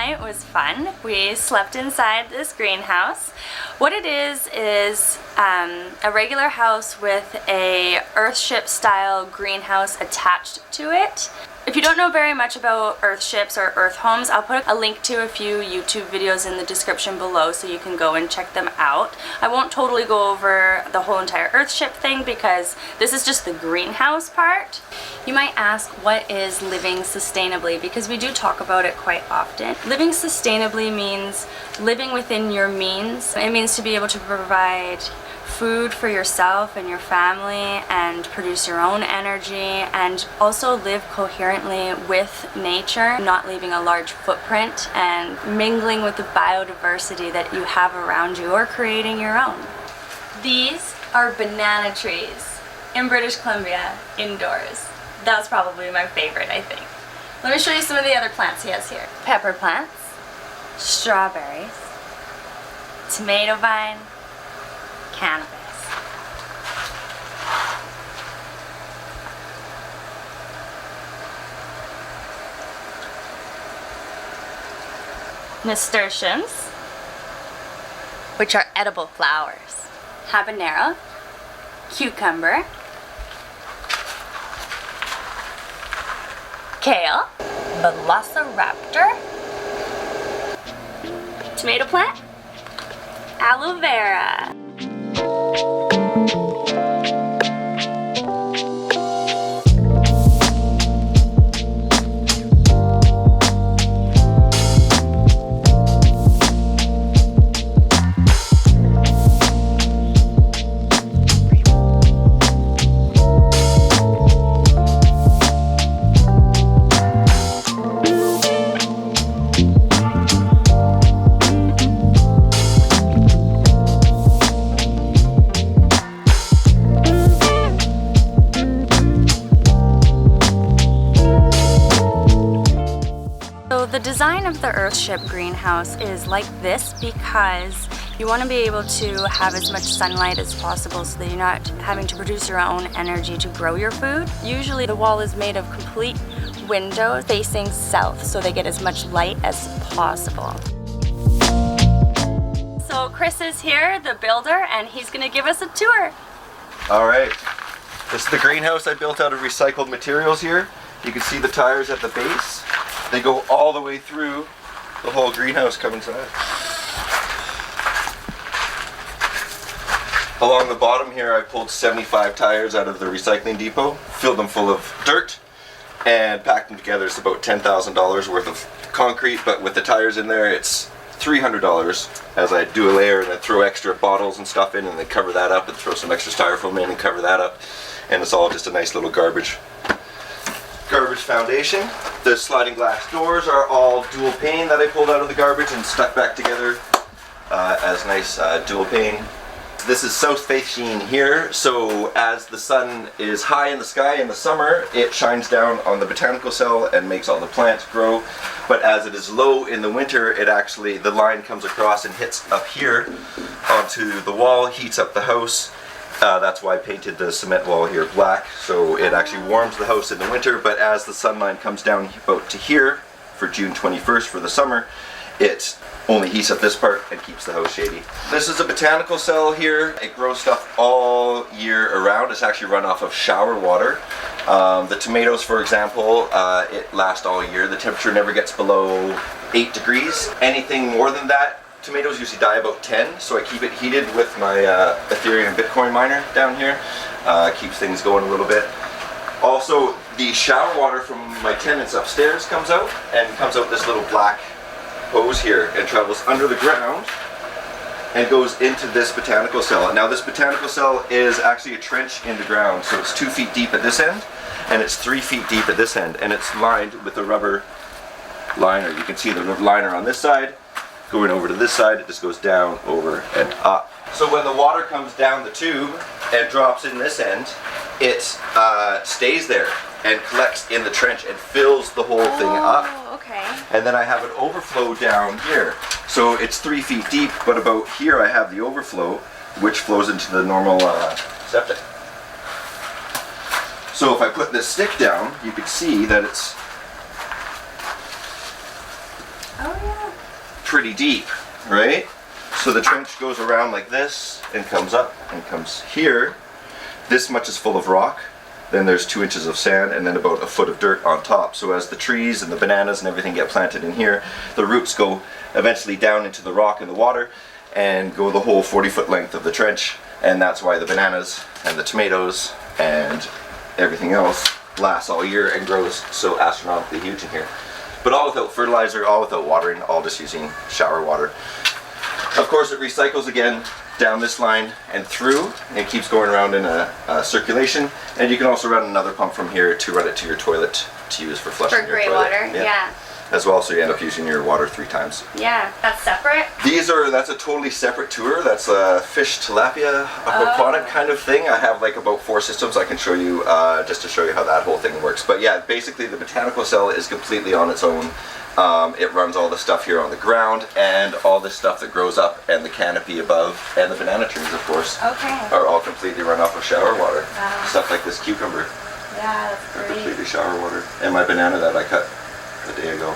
night was fun. We slept inside this greenhouse. What it is a regular house with a Earthship style greenhouse attached to it. If you don't know very much about Earthships or Earth homes, I'll put a link to a few YouTube videos in the description below so you can go and check them out. I won't totally go over the whole entire Earthship thing because this is just the greenhouse part. You might ask, what is living sustainably? Because we do talk about it quite often. Living sustainably means living within your means. It means to be able to provide food for yourself and your family and produce your own energy and also live coherently with nature, not leaving a large footprint and mingling with the biodiversity that you have around you or creating your own. These are banana trees in British Columbia indoors. That's probably my favorite, I think. Let me show you some of the other plants he has here. Pepper plants, strawberries, tomato vine, cannabis. Nasturtiums, which are edible flowers. Habanero, cucumber, kale, velociraptor, tomato plant, aloe vera. The design of the Earthship greenhouse is like this because you want to be able to have as much sunlight as possible so that you're not having to produce your own energy to grow your food. Usually the wall is made of complete windows facing south so they get as much light as possible. So Chris is here, the builder, and he's going to give us a tour. Alright, this is the greenhouse I built out of recycled materials here. You can see the tires at the base. They go all the way through the whole greenhouse, come inside. Along the bottom here I pulled 75 tires out of the recycling depot, filled them full of dirt and packed them together. It's about $10,000 worth of concrete, but with the tires in there it's $300 as I do a layer and then throw extra bottles and stuff in and then cover that up and throw some extra styrofoam in and cover that up, and it's all just a nice little garbage foundation. The sliding glass doors are all dual pane that I pulled out of the garbage and stuck back together as nice dual pane. This is south facing here, so as the sun is high in the sky in the summer, it shines down on the botanical cell and makes all the plants grow. But as it is low in the winter, it actually, the line comes across and hits up here onto the wall, heats up the house. That's why I painted the cement wall here black, so it actually warms the house in the winter, but as the sunlight comes down about to here for June 21st for the summer, it only heats up this part and keeps the house shady. This is a botanical cell here. It grows stuff all year around. It's actually run off of shower water. The tomatoes, for example, it lasts all year. The temperature never gets below 8 degrees. Anything more than that, tomatoes usually die about 10, so I keep it heated with my Ethereum and Bitcoin miner down here. Keeps things going a little bit. Also, the shower water from my tenants upstairs comes out this little black hose here and travels under the ground and goes into this botanical cell. Now this botanical cell is actually a trench in the ground, so it's 2 feet deep at this end and it's 3 feet deep at this end, and it's lined with a rubber liner. You can see the liner on this side. Going over to this side, it just goes down, over, and up. So when the water comes down the tube and drops in this end, it stays there and collects in the trench and fills the whole thing up. Okay. And then I have an overflow down here. So it's 3 feet deep, but about here I have the overflow, which flows into the normal septic. So if I put this stick down, you can see that it's... Oh yeah. pretty deep, right? So the trench goes around like this and comes up and comes here. This much is full of rock. Then there's 2 inches of sand and then about a foot of dirt on top. So as the trees and the bananas and everything get planted in here, the roots go eventually down into the rock and the water and go the whole 40-foot length of the trench. And that's why the bananas and the tomatoes and everything else lasts all year and grows so astronomically huge in here. But all without fertilizer, all without watering, all just using shower water. Of course, it recycles again down this line and through, and it keeps going around in a circulation. And you can also run another pump from here to run it to your toilet to use for flushing your toilet. For gray water, yeah. As well, so you end up using your water 3 times. Yeah, that's separate? That's a totally separate tour. That's a fish tilapia aquaponic kind of thing. I have like about 4 systems I can show you just to show you how that whole thing works. But yeah, basically the botanical cell is completely on its own. It runs all the stuff here on the ground and all the stuff that grows up and the canopy above and the banana trees, of course, are all completely run off of shower water. Wow. Stuff like this cucumber. Yeah, that's great. Completely shower water. And my banana that I cut a day ago,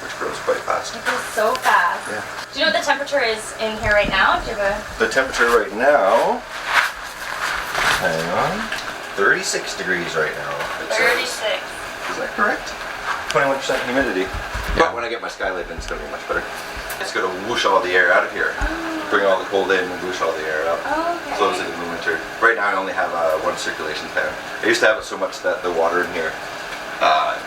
which grows quite fast. It goes so fast. Yeah. Do you know what the temperature is in here right now? Do you have The temperature right now, hang on, 36 degrees right now. 36. Is that correct? 21% humidity. But when I get my skylight in, it's going to be much better. It's going to whoosh all the air out of here. Bring all the cold in and whoosh all the air out. Okay. Close it in the winter. Right now I only have 1 circulation fan. I used to have it so much that the water in here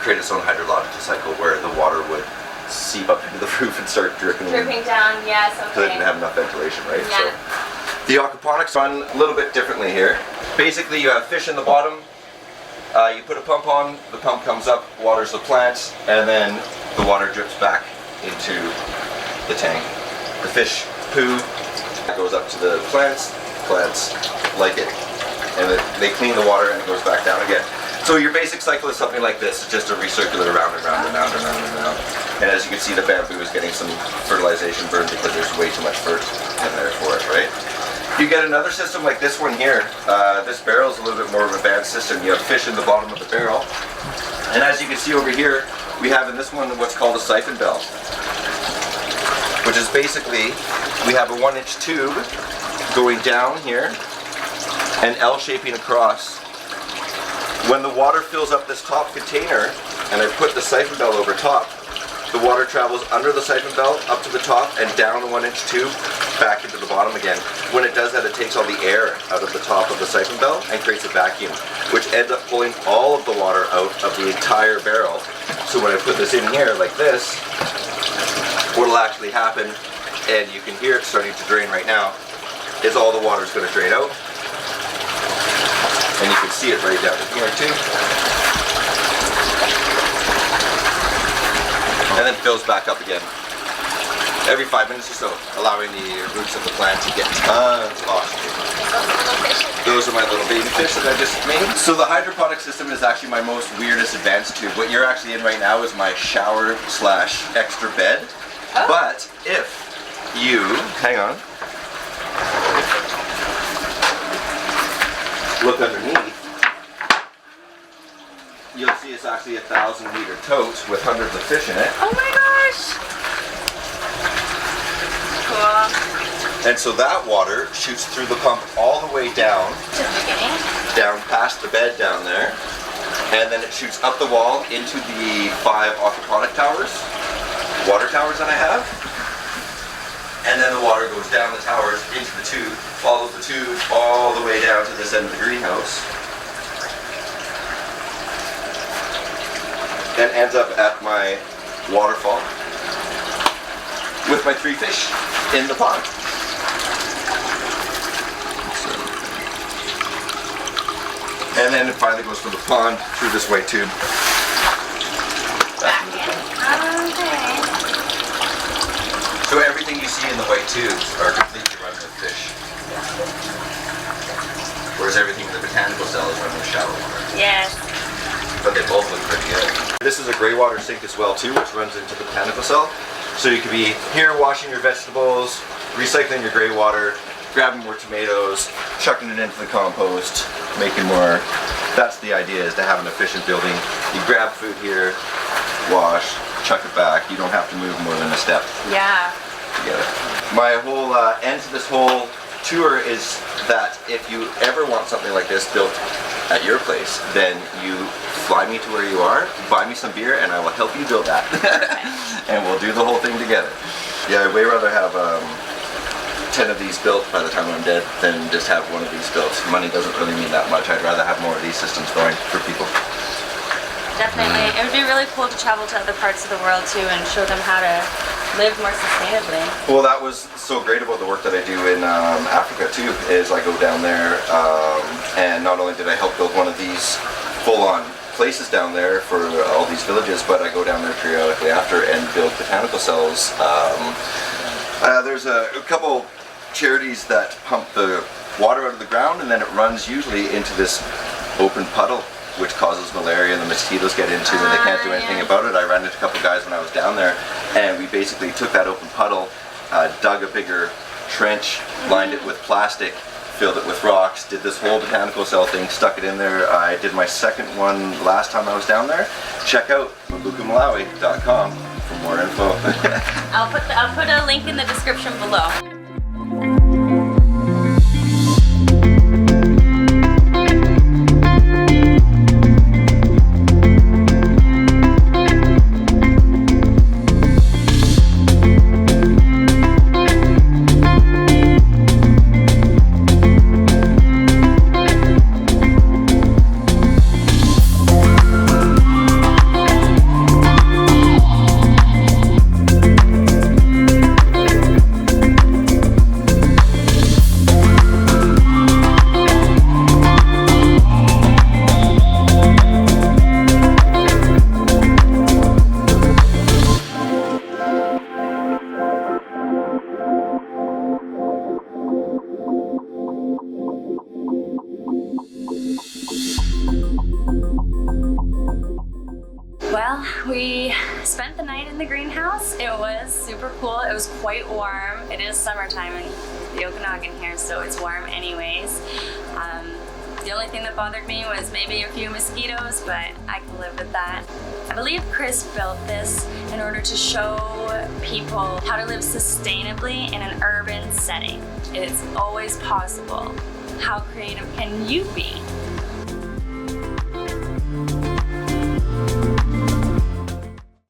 created its own hydrological cycle where the water would seep up into the roof and start dripping down, yes, okay. because I didn't have enough ventilation, right? Yeah. So the aquaponics run a little bit differently here. Basically you have fish in the bottom. You put a pump on, the pump comes up, waters the plants, and then the water drips back into the tank. The fish poo goes up to the plants like it, and they clean the water and it goes back down again. So your basic cycle is something like this, it's just a recircular around and round and round and round and round. And as you can see, the bamboo is getting some fertilization burn because there's way too much fert in there for it, right? You get another system like this one here. This barrel is a little bit more of an advanced system. You have fish in the bottom of the barrel. And as you can see over here, we have in this one what's called a Siphon Belt, which is basically, we have a 1-inch tube going down here and L-shaping across. When the water fills up this top container, and I put the Siphon Belt over top, the water travels under the Siphon Belt, up to the top, and down the 1-inch tube, back into the bottom again. When it does that, it takes all the air out of the top of the Siphon Belt and creates a vacuum, which ends up pulling all of the water out of the entire barrel. So when I put this in here like this, what'll actually happen, and you can hear it starting to drain right now, is all the water is going to drain out. And you can see it right down in here too. And then fills back up again every 5 minutes or so, allowing the roots of the plant to get tons of oxygen. Those are my little baby fish that I just made. So the hydroponic system is actually my most weirdest advanced tube. What you're actually in right now is my shower / extra bed. Oh. But if you, hang on, look underneath, you'll see it's actually a 1,000-liter tote with hundreds of fish in it. Oh my gosh! Cool. And so that water shoots through the pump all the way down. To the beginning? Down past the bed down there. And then it shoots up the wall into the 5 aquaponic towers, water towers that I have. And then the water goes down the towers into the tube, follows the tube all the way down to this end of the greenhouse. And ends up at my waterfall with my 3 fish in the pond. And then it finally goes from the pond through this white tube. Back in. Okay. So everything you see in the white tubes are completely run with fish. Whereas everything in the botanical cell is run with shallow water. Yes. But they both look pretty good. This is a grey water sink as well too, which runs into the botanical cell. So you could be here washing your vegetables, recycling your grey water, grabbing more tomatoes, chucking it into the compost, making more. That's the idea, is to have an efficient building. You grab food here, wash, chuck it back. You don't have to move more than a step Yeah. to get it. My whole end to this whole tour is that if you ever want something like this built at your place, then you fly me to where you are, buy me some beer, and I will help you build that. And we'll do the whole thing together. Yeah, I'd way rather have 10 of these built by the time I'm dead than just have one of these built. Money doesn't really mean that much. I'd rather have more of these systems going for people. Definitely. It would be really cool to travel to other parts of the world too and show them how to live more sustainably. Well, that was so great about the work that I do in Africa too, is I go down there and not only did I help build one of these full-on places down there for all these villages, but I go down there periodically after and build botanical cells. There's a couple charities that pump the water out of the ground and then it runs usually into this open puddle, which causes malaria and the mosquitoes get into and they can't do anything about it. I ran into a couple guys when I was down there and we basically took that open puddle, dug a bigger trench, lined it with plastic, filled it with rocks, did this whole botanical cell thing, stuck it in there. I did my second one last time I was down there. Check out mabukamalawi.com for more info. I'll put a link in the description below. Well, we spent the night in the greenhouse. It was super cool. It was quite warm. It is summertime in the Okanagan here, so it's warm anyways. The only thing that bothered me was maybe a few mosquitoes, but I can live with that. I believe Chris built this in order to show people how to live sustainably in an urban setting. It's always possible. How creative can you be?